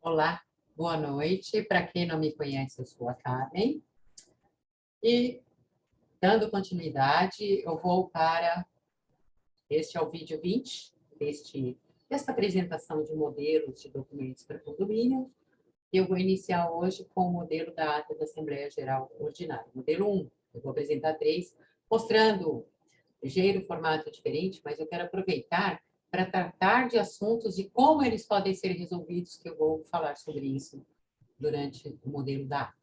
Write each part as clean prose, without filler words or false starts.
Olá, boa noite. Para quem não me conhece, eu sou a Carmen. E, dando continuidade, eu vou para... Este é o vídeo 20 desta apresentação de modelos de documentos para condomínio. Eu vou iniciar hoje com o modelo da ata da Assembleia Geral Ordinária. Modelo 1, eu vou apresentar 3, mostrando ligeiro formato diferente, mas eu quero aproveitar para tratar de assuntos e como eles podem ser resolvidos, que eu vou falar sobre isso durante o modelo da ata.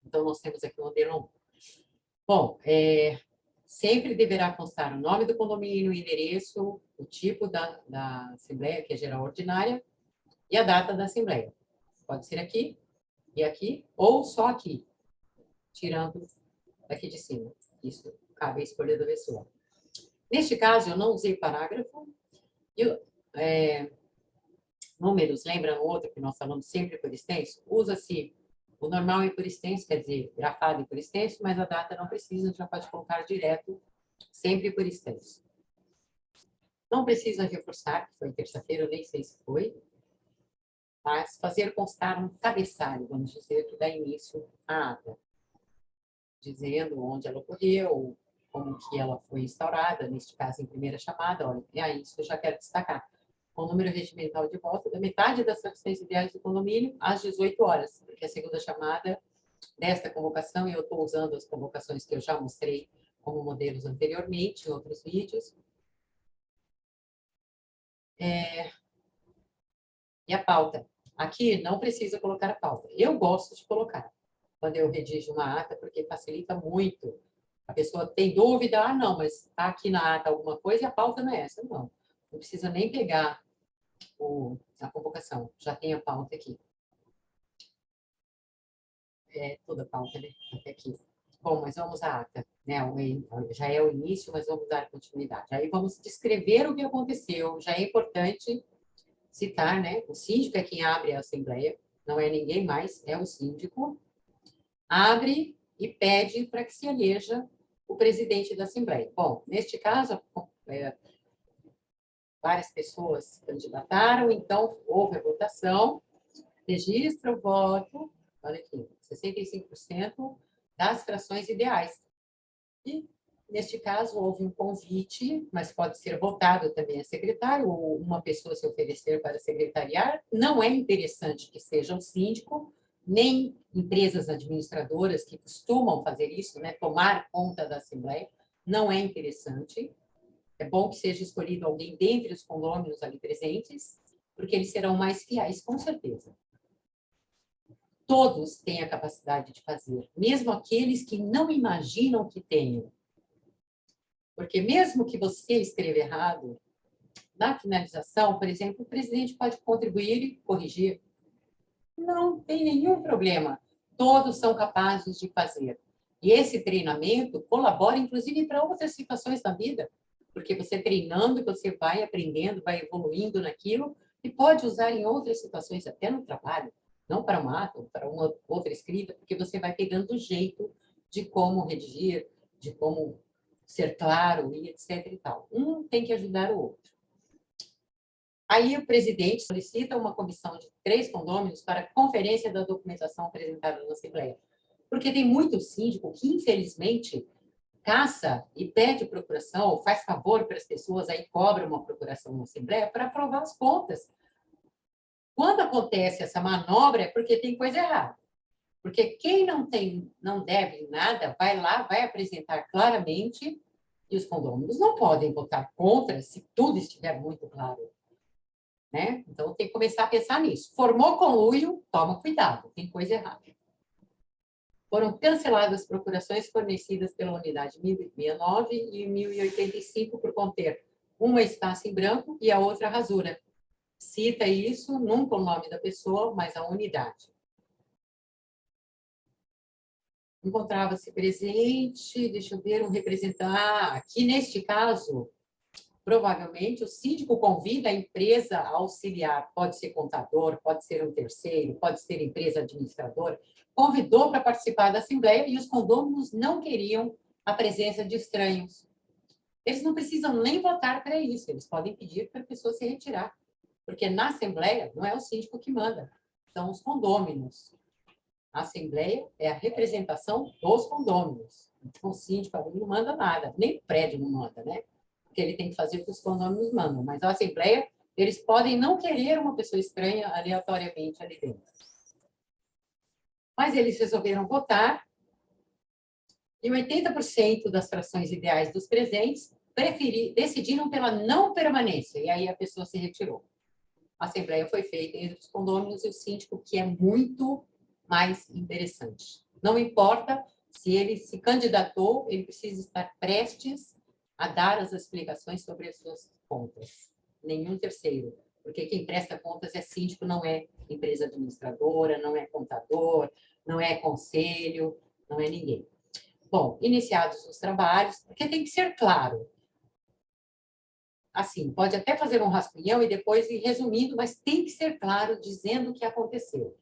Então, nós temos aqui o modelo 1. Bom, sempre deverá constar o nome do condomínio, o endereço, o tipo da Assembleia, que é geral ordinária, e a data da Assembleia. Pode ser aqui e aqui, ou só aqui, tirando daqui de cima. Isso cabe à escolha da pessoa. Neste caso, eu não usei parágrafo. Números, lembra no outro que nós falamos sempre por extenso? Usa-se o normal e por extenso, quer dizer, grafado e por extenso, mas a data não precisa, já pode colocar direto, sempre por extenso. Não precisa reforçar, que foi terça-feira, eu nem sei se foi, mas fazer constar um cabeçalho, vamos dizer, que dá início à ata, dizendo onde ela ocorreu, como que ela foi instaurada, neste caso em primeira chamada, olha, é isso que eu já quero destacar. Com o número regimental de voto da metade das assistências ideais do condomínio às 18 horas, porque a segunda chamada desta convocação, e eu estou usando as convocações que eu já mostrei como modelos anteriormente, em outros vídeos. E a pauta. Aqui não precisa colocar a pauta. Eu gosto de colocar quando eu redijo uma ata, porque facilita muito. A pessoa tem dúvida, não, mas está aqui na ata alguma coisa e a pauta não é essa. Não, não precisa nem pegar a convocação, já tem a pauta aqui. Toda a pauta, né? Até aqui. Bom, mas vamos à ata, né? Já é o início, mas vamos dar continuidade. Aí vamos descrever o que aconteceu. Já é importante citar, né? O síndico é quem abre a assembleia, não é ninguém mais, é o síndico. Abre e pede para que se eleja o presidente da assembleia. Bom, neste caso, várias pessoas se candidataram, então houve a votação, registra o voto, olha aqui, 65% das frações ideais. E, neste caso, houve um convite, mas pode ser votado também a secretário, ou uma pessoa se oferecer para secretariar. Não é interessante que seja o síndico, nem empresas administradoras que costumam fazer isso, né, tomar conta da assembleia. Não é interessante. É bom que seja escolhido alguém dentre os condôminos ali presentes, porque eles serão mais fiéis, com certeza. Todos têm a capacidade de fazer, mesmo aqueles que não imaginam que tenham. Porque mesmo que você escreva errado, na finalização, por exemplo, o presidente pode contribuir e corrigir. Não tem nenhum problema. Todos são capazes de fazer. E esse treinamento colabora, inclusive, para outras situações da vida, porque você treinando, você vai aprendendo, vai evoluindo naquilo e pode usar em outras situações, até no trabalho, não para uma ata, para uma outra escrita, porque você vai pegando o jeito de como redigir, de como ser claro e etc. e tal. Um tem que ajudar o outro. Aí o presidente solicita uma comissão de 3 condôminos para conferência da documentação apresentada na Assembleia. Porque tem muito síndico que, infelizmente, caça e pede procuração, ou faz favor para as pessoas, aí cobra uma procuração na Assembleia para aprovar as contas. Quando acontece essa manobra é porque tem coisa errada. Porque quem não deve nada, vai lá, vai apresentar claramente, e os condôminos não podem votar contra se tudo estiver muito claro. Né? Então, tem que começar a pensar nisso. Formou conluio, toma cuidado, tem coisa errada. Foram canceladas procurações fornecidas pela unidade 1069 e 1085 por conter uma espaço em branco e a outra rasura. Cita isso, nunca o nome da pessoa, mas a unidade. Encontrava-se presente, deixa eu ver, um representante. Aqui neste caso, provavelmente o síndico convida a empresa auxiliar, pode ser contador, pode ser um terceiro, pode ser empresa administradora, convidou para participar da assembleia e os condôminos não queriam a presença de estranhos. Eles não precisam nem votar para isso, eles podem pedir para a pessoa se retirar. Porque na Assembleia não é o síndico que manda, são os condôminos. A Assembleia é a representação dos condôminos. Então, o síndico ali não manda nada, nem o prédio não manda, né? Porque ele tem que fazer o que os condôminos mandam. Mas a Assembleia, eles podem não querer uma pessoa estranha aleatoriamente ali dentro. Mas eles resolveram votar e 80% das frações ideais dos presentes decidiram pela não permanência. E aí a pessoa se retirou. A Assembleia foi feita entre os condôminos e o síndico, que é muito mais interessante. Não importa se ele se candidatou, ele precisa estar prestes a dar as explicações sobre as suas contas. Nenhum terceiro, porque quem presta contas é síndico, não é empresa administradora, não é contador, não é conselho, não é ninguém. Bom, iniciados os trabalhos, porque tem que ser claro. Assim, pode até fazer um rascunhão e depois ir resumindo, mas tem que ser claro, dizendo o que aconteceu.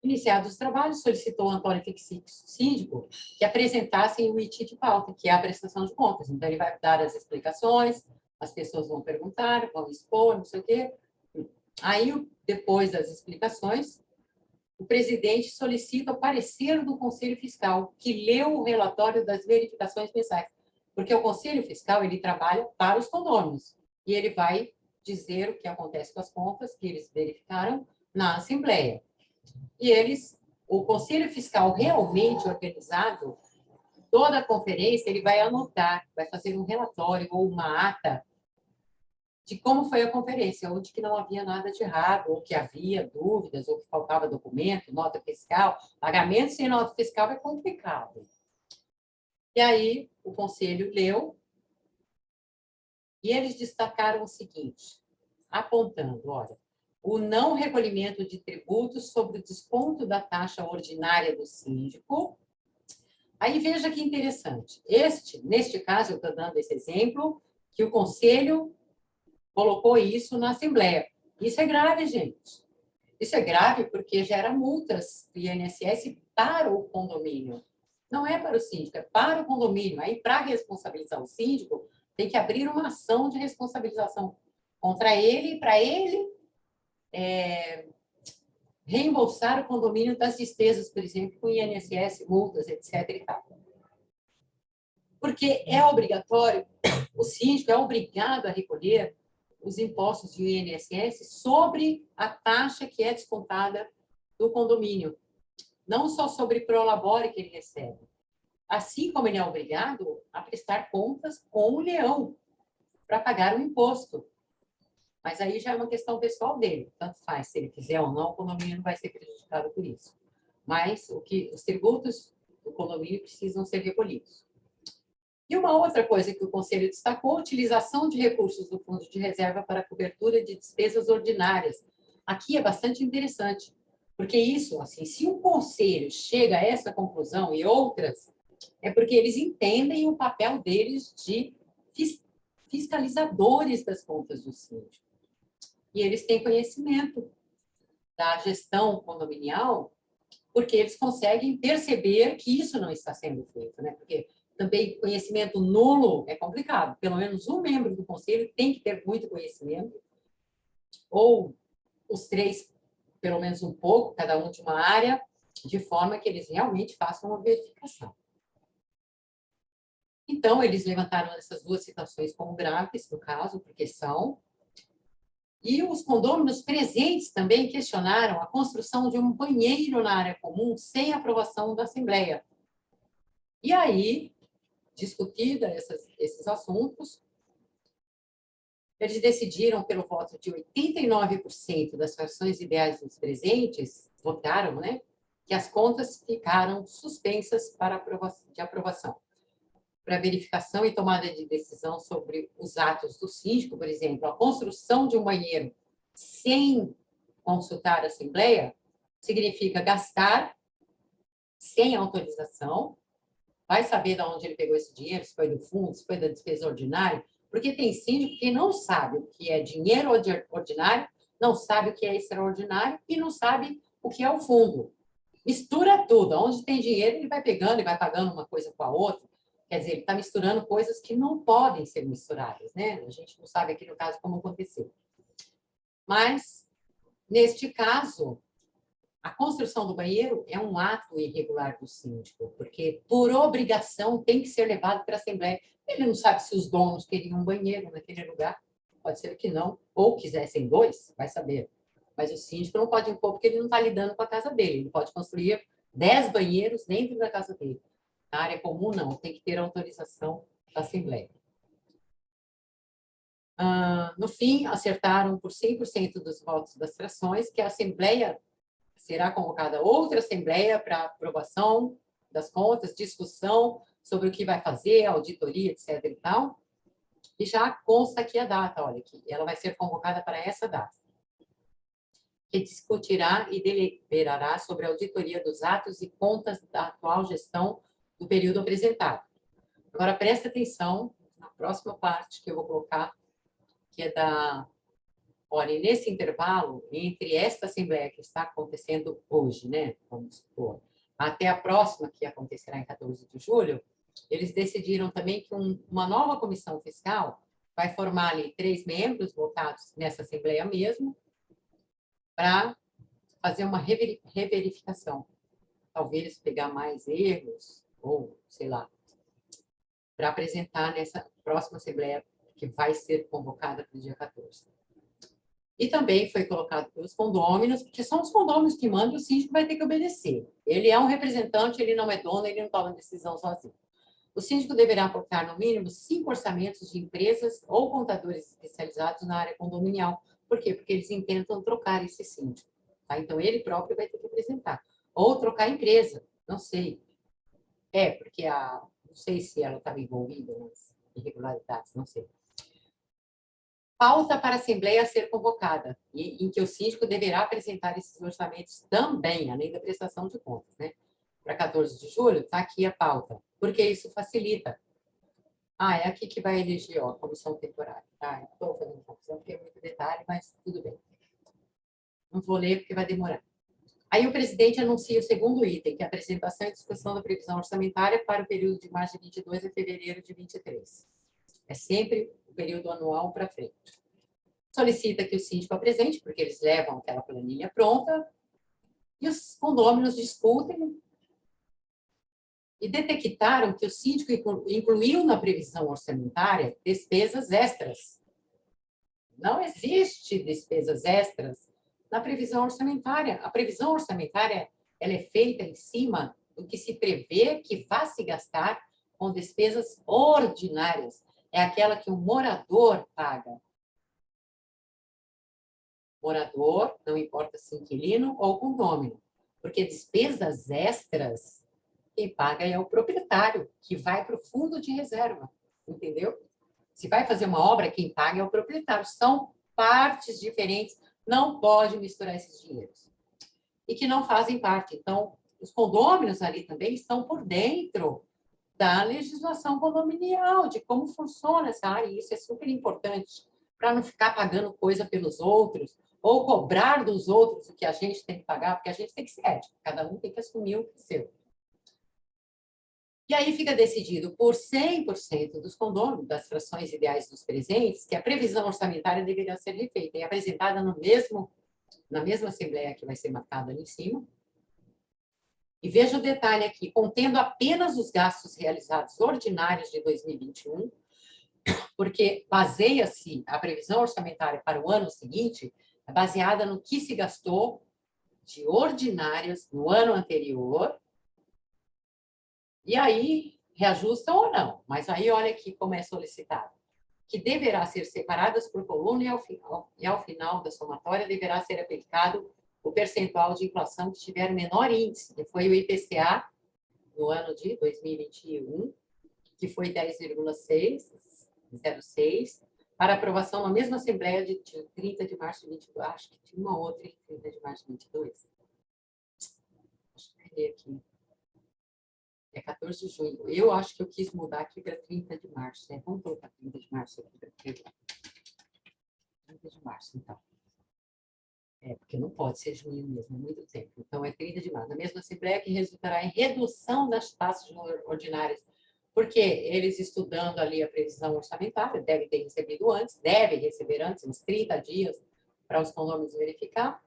Iniciados os trabalhos, solicitou ao Antônio Fixix, síndico, que apresentassem o IT de pauta, que é a prestação de contas. Então, ele vai dar as explicações, as pessoas vão perguntar, vão expor, não sei o quê. Aí, depois das explicações, o presidente solicita o parecer do Conselho Fiscal, que leu o relatório das verificações mensais. Porque o Conselho Fiscal, ele trabalha para os condôminos. E ele vai dizer o que acontece com as contas que eles verificaram na Assembleia. E o Conselho Fiscal realmente organizado, toda a conferência, ele vai anotar, vai fazer um relatório ou uma ata de como foi a conferência, onde que não havia nada de errado, ou que havia dúvidas, ou que faltava documento, nota fiscal. Pagamento sem nota fiscal é complicado. E aí, o Conselho leu, e eles destacaram o seguinte, apontando, olha, o não recolhimento de tributos sobre o desconto da taxa ordinária do síndico. Aí veja que interessante. Neste caso, eu estou dando esse exemplo, que o Conselho colocou isso na Assembleia. Isso é grave, gente. Isso é grave porque gera multas do INSS para o condomínio. Não é para o síndico, é para o condomínio. Aí, para responsabilizar o síndico, tem que abrir uma ação de responsabilização contra ele, e para ele reembolsar o condomínio das despesas, por exemplo, com INSS, multas, etc. E tal. Porque é obrigatório, o síndico é obrigado a recolher os impostos do INSS sobre a taxa que é descontada do condomínio, não só sobre prolabore que ele recebe. Assim como ele é obrigado a prestar contas com o leão para pagar o imposto. Mas aí já é uma questão pessoal dele, tanto faz, se ele quiser ou não, o condomínio não vai ser prejudicado por isso. Mas os tributos do condomínio precisam ser recolhidos. E uma outra coisa que o Conselho destacou, a utilização de recursos do Fundo de Reserva para a cobertura de despesas ordinárias. Aqui é bastante interessante, porque isso, assim, se o Conselho chega a essa conclusão e outras, é porque eles entendem o papel deles de fiscalizadores das contas do síndico. E eles têm conhecimento da gestão condominial, porque eles conseguem perceber que isso não está sendo feito, né? Porque também conhecimento nulo é complicado. Pelo menos um membro do conselho tem que ter muito conhecimento, ou os três, pelo menos um pouco, cada um de uma área, de forma que eles realmente façam uma verificação. Então, eles levantaram essas duas situações como graves, no caso, porque são. E os condôminos presentes também questionaram a construção de um banheiro na área comum sem aprovação da Assembleia. E aí, discutida esses assuntos, eles decidiram, pelo voto de 89% das frações ideais dos presentes, votaram, né, que as contas ficaram suspensas de aprovação. Para verificação e tomada de decisão sobre os atos do síndico, por exemplo, a construção de um banheiro sem consultar a Assembleia significa gastar sem autorização, vai saber de onde ele pegou esse dinheiro, se foi do fundo, se foi da despesa ordinária, porque tem síndico que não sabe o que é dinheiro ordinário, não sabe o que é extraordinário e não sabe o que é o fundo. Mistura tudo. Onde tem dinheiro, ele vai pegando e vai pagando uma coisa com a outra. Quer dizer, ele está misturando coisas que não podem ser misturadas, né? A gente não sabe aqui no caso como aconteceu. Mas, neste caso, a construção do banheiro é um ato irregular do síndico, porque, por obrigação, tem que ser levado para a Assembleia. Ele não sabe se os donos queriam um banheiro naquele lugar, pode ser que não, ou quisessem dois, vai saber. Mas o síndico não pode impor, porque ele não está lidando com a casa dele. Ele pode construir 10 banheiros dentro da casa dele. Na área comum, não, tem que ter autorização da Assembleia. No fim, acertaram por 100% dos votos das frações que a Assembleia será convocada outra Assembleia para aprovação das contas, discussão sobre o que vai fazer, auditoria, etc. e tal. E já consta aqui a data, olha aqui, ela vai ser convocada para essa data, que discutirá e deliberará sobre a auditoria dos atos e contas da atual gestão do período apresentado. Agora, presta atenção na próxima parte que eu vou colocar, que é da... Olha, nesse intervalo, entre esta Assembleia que está acontecendo hoje, né, vamos supor, até a próxima, que acontecerá em 14 de julho, eles decidiram também que uma nova comissão fiscal vai formar ali 3 membros votados nessa Assembleia mesmo, para fazer uma reverificação. Talvez pegar mais erros, ou sei lá, para apresentar nessa próxima Assembleia que vai ser convocada para o dia 14. E também foi colocado pelos condôminos, porque são os condôminos que mandam, o síndico vai ter que obedecer. Ele é um representante, ele não é dono, ele não toma decisão sozinho. O síndico deverá aportar, no mínimo, 5 orçamentos de empresas ou contadores especializados na área condominial. Por quê? Porque eles intentam trocar esse síndico. Tá? Então, ele próprio vai ter que apresentar. Ou trocar a empresa, não sei. Porque não sei se ela estava envolvida nas irregularidades, não sei. Pauta para a Assembleia a ser convocada, em que o síndico deverá apresentar esses orçamentos também, além da prestação de contas, né? Para 14 de julho, está aqui a pauta, porque isso facilita. É aqui que vai eleger, ó, a comissão temporária. Estou fazendo confusão, porque é muito detalhe, mas tudo bem. Não vou ler, porque vai demorar. Aí o presidente anuncia o segundo item, que é a apresentação e discussão da previsão orçamentária para o período de março de 22 a fevereiro de 23. É sempre o período anual para frente. Solicita que o síndico apresente, porque eles levam aquela planilha pronta, e os condôminos discutem e detectaram que o síndico incluiu na previsão orçamentária despesas extras. Não existe despesas extras na previsão orçamentária. A previsão orçamentária ela é feita em cima do que se prevê que vá se gastar com despesas ordinárias. É aquela que o morador paga. Morador, não importa se inquilino ou condômino, porque despesas extras, quem paga é o proprietário, que vai para o fundo de reserva, entendeu? Se vai fazer uma obra, quem paga é o proprietário. São partes diferentes, não pode misturar esses dinheiros. E que não fazem parte. Então, os condôminos ali também estão por dentro da legislação condominial, de como funciona essa área, e isso é super importante, para não ficar pagando coisa pelos outros, ou cobrar dos outros o que a gente tem que pagar, porque a gente tem que ser ético, cada um tem que assumir o que é seu. E aí fica decidido por 100% dos condôminos, das frações ideais dos presentes, que a previsão orçamentária deveria ser refeita e apresentada na mesma Assembleia que vai ser marcada ali em cima. E veja o detalhe aqui, contendo apenas os gastos realizados ordinários de 2021, porque baseia-se a previsão orçamentária para o ano seguinte, é baseada no que se gastou de ordinários no ano anterior, e aí reajustam ou não. Mas aí olha aqui como é solicitado. Que deverá ser separadas por coluna e ao final da somatória deverá ser aplicado o percentual de inflação que tiver menor índice, que foi o IPCA no ano de 2021, que foi 10,06, para aprovação na mesma Assembleia de 30 de março de 22. Acho que tinha uma outra em 30 de março de 22. Acho que eu aqui. É 14 de junho. Eu acho que eu quis mudar aqui para 30 de março. Vamos colocar 30 de março aqui para 30 de março, então. Porque não pode ser junho mesmo, é muito tempo. Então, é 30 de março. Na mesma Assembleia que resultará em redução das taxas ordinárias, porque eles estudando ali a previsão orçamentária, devem ter recebido antes, devem receber antes, uns 30 dias para os condôminos verificar,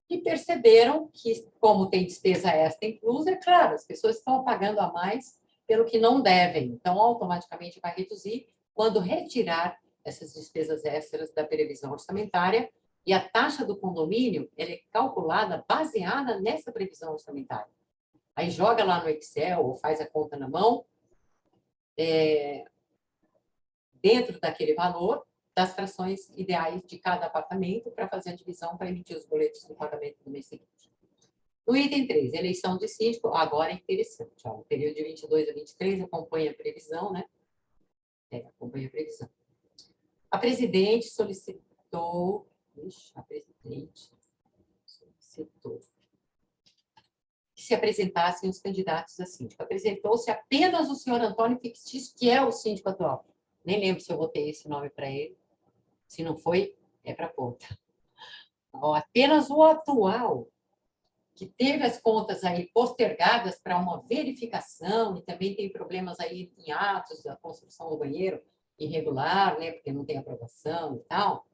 e perceberam que, como tem despesa extra inclusa, é claro, as pessoas estão pagando a mais pelo que não devem, então automaticamente vai reduzir quando retirar essas despesas extras da previsão orçamentária, e a taxa do condomínio ela é calculada baseada nessa previsão orçamentária. Aí joga lá no Excel ou faz a conta na mão, dentro daquele valor, das frações ideais de cada apartamento para fazer a divisão para emitir os boletos do pagamento do mês seguinte. No item 3, eleição de síndico, agora é interessante. Ó, o período de 22 a 23 acompanha a previsão, né? Acompanha a previsão. A presidente solicitou... a presidente solicitou que se apresentassem os candidatos a síndico. Apresentou-se apenas o senhor Antônio Fictício, que é o síndico atual. Nem lembro se eu botei esse nome para ele. Se não foi, é para conta. Apenas o atual, que teve as contas aí postergadas para uma verificação, e também tem problemas aí em atos da construção do banheiro irregular, né, porque não tem aprovação e tal.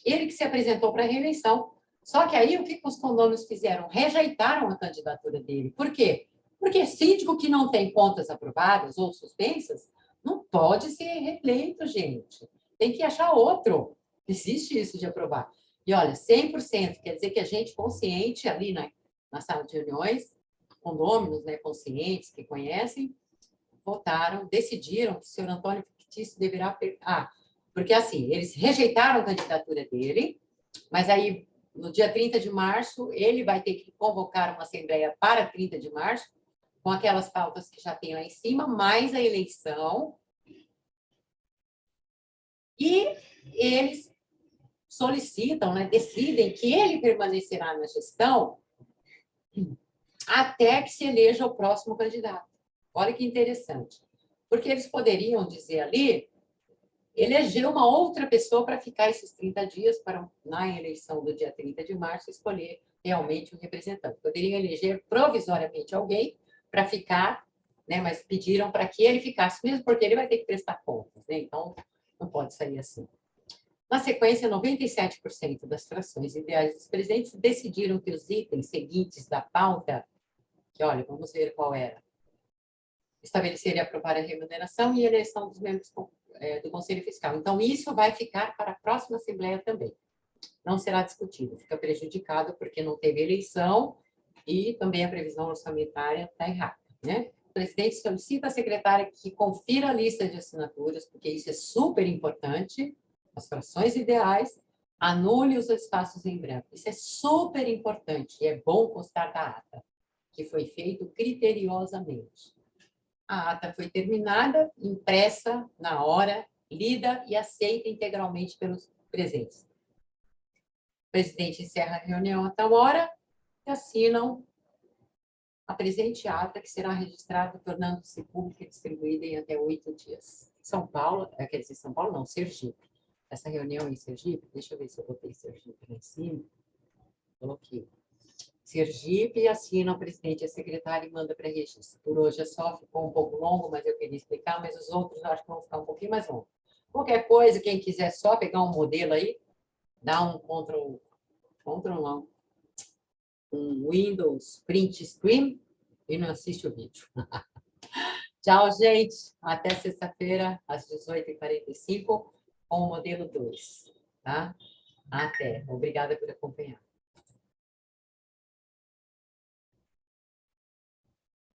Ele que se apresentou para a reeleição. Só que aí o que os condôminos fizeram? Rejeitaram a candidatura dele. Por quê? Porque síndico que não tem contas aprovadas ou suspensas não pode ser reeleito, gente. Tem que achar outro. Existe isso de aprovar. E olha, 100%, quer dizer que a gente consciente ali na sala de reuniões, condôminos, né, conscientes, que conhecem, votaram, decidiram que o senhor Antônio Fictício deverá... porque assim, eles rejeitaram a candidatura dele, mas aí, no dia 30 de março, ele vai ter que convocar uma assembleia para 30 de março, com aquelas pautas que já tem lá em cima, mais a eleição. E eles solicitam, né, decidem que ele permanecerá na gestão até que se eleja o próximo candidato. Olha que interessante. Porque eles poderiam dizer ali, eleger uma outra pessoa para ficar esses 30 dias para, na eleição do dia 30 de março, escolher realmente um representante. Poderiam eleger provisoriamente alguém para ficar, né, mas pediram para que ele ficasse mesmo, porque ele vai ter que prestar contas, né? Então, não pode sair assim. Na sequência, 97% das frações ideais dos presentes decidiram que os itens seguintes da pauta, que, olha, vamos ver qual era, estabelecer e aprovar a remuneração e a eleição dos membros do Conselho Fiscal. Então, isso vai ficar para a próxima Assembleia também. Não será discutido, fica prejudicado porque não teve eleição e também a previsão orçamentária está errada, né? O presidente solicita à secretária que confira a lista de assinaturas, porque isso é super importante, as frações ideais, anule os espaços em branco. Isso é super importante e é bom constar da ata, que foi feito criteriosamente. A ata foi terminada, impressa na hora, lida e aceita integralmente pelos presentes. O presidente encerra a reunião a tal hora e assinam a presente ata, que será registrada, tornando-se pública e distribuída em até 8 dias. São Paulo, quer dizer, São Paulo não, Sergipe. Essa reunião em Sergipe, deixa eu ver se eu botei Sergipe lá em cima. Coloquei. Sergipe, assina o presidente e a secretária e manda para registro. Por hoje é só, ficou um pouco longo, mas eu queria explicar, mas os outros acho que vão ficar um pouquinho mais longos. Qualquer coisa, quem quiser só pegar um modelo aí, dá um Ctrl um Windows Print Screen e não assiste o vídeo. Tchau, gente. Até sexta-feira, às 18h45, com o modelo 2. Tá? Até. Obrigada por acompanhar.